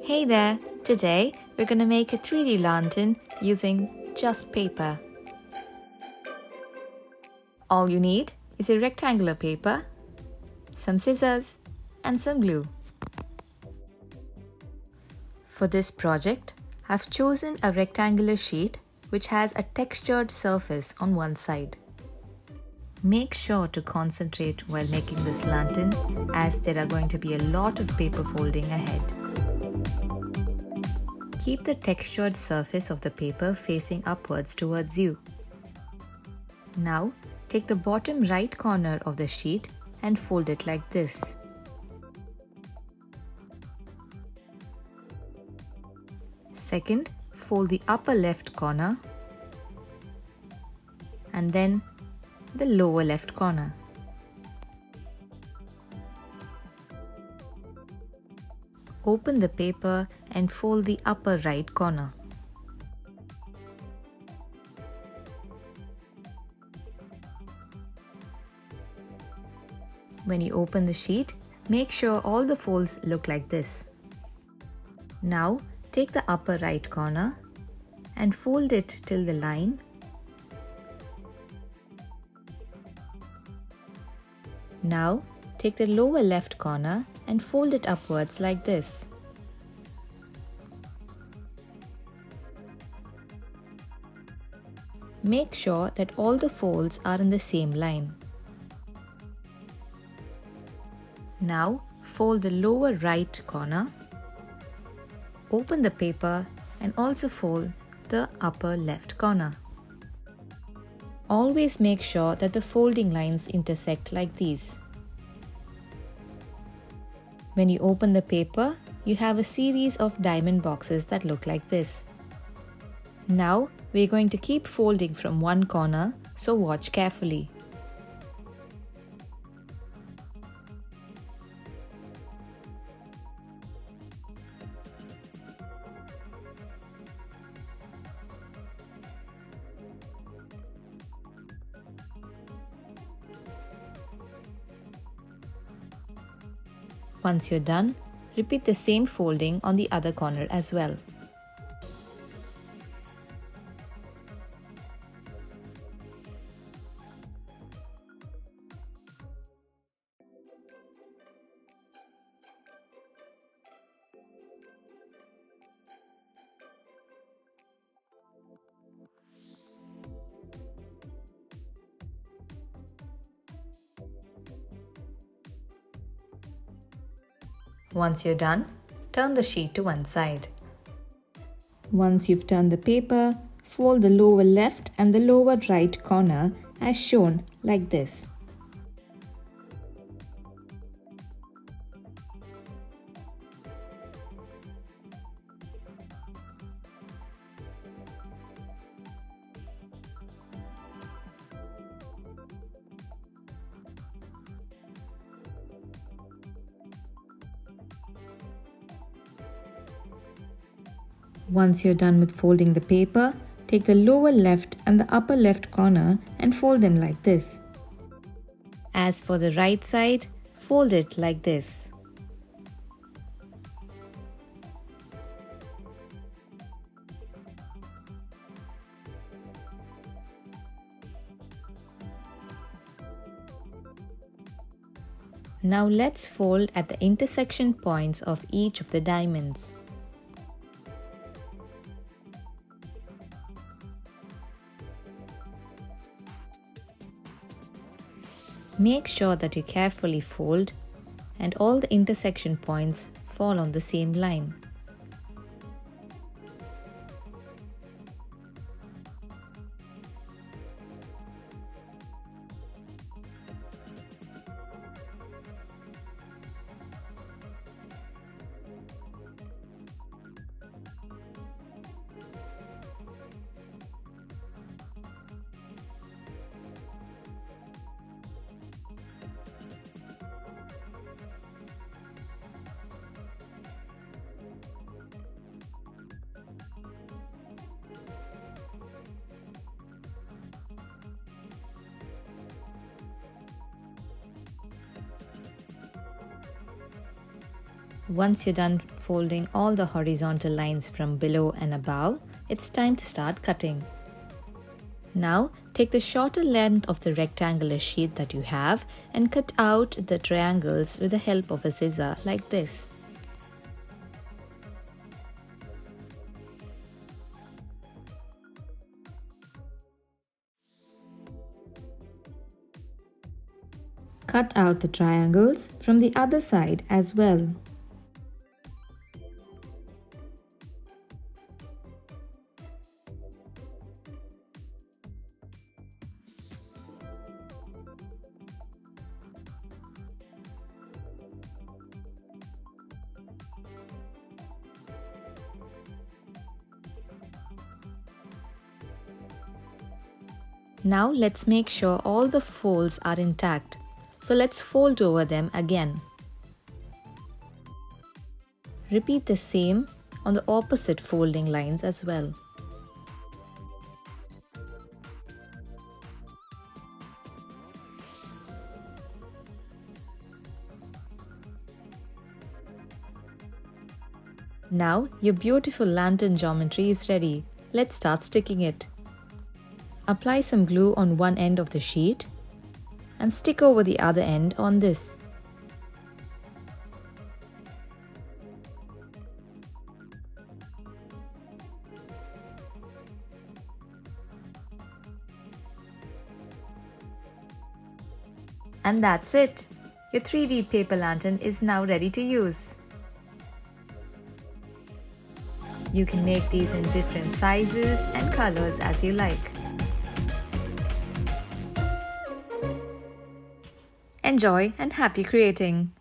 Hey there! Today we're going to make a 3D lantern using just paper. All you need is a rectangular paper, some scissors and some glue. For this project, I've chosen a rectangular sheet which has a textured surface on one side. Make sure to concentrate while making this lantern as there are going to be a lot of paper folding ahead. Keep the textured surface of the paper facing upwards towards you. Now, take the bottom right corner of the sheet and fold it like this. Second, fold the upper left corner and then the lower left corner. Open the paper and fold the upper right corner. When you open the sheet, make sure all the folds look like this. Now, take the upper right corner and fold it till the line. Now, take the lower left corner and fold it upwards like this. Make sure that all the folds are in the same line. Now, fold the lower right corner, open the paper and also fold the upper left corner. Always make sure that the folding lines intersect like these. When you open the paper, you have a series of diamond boxes that look like this. Now, we're going to keep folding from one corner, so watch carefully. Once you're done, repeat the same folding on the other corner as well. Once you're done, turn the sheet to one side. Once you've turned the paper, fold the lower left and the lower right corner as shown like this. Once you're done with folding the paper, take the lower left and the upper left corner and fold them like this. As for the right side, fold it like this. Now let's fold at the intersection points of each of the diamonds. Make sure that you carefully fold and all the intersection points fall on the same line. Once you're done folding all the horizontal lines from below and above, it's time to start cutting. Now, take the shorter length of the rectangular sheet that you have and cut out the triangles with the help of a scissor like this. Cut out the triangles from the other side as well. Now let's make sure all the folds are intact. So let's fold over them again. Repeat the same on the opposite folding lines as well. Now your beautiful lantern geometry is ready. Let's start sticking it. Apply some glue on one end of the sheet and stick over the other end on this. And that's it! Your 3D paper lantern is now ready to use. You can make these in different sizes and colors as you like. Enjoy and happy creating!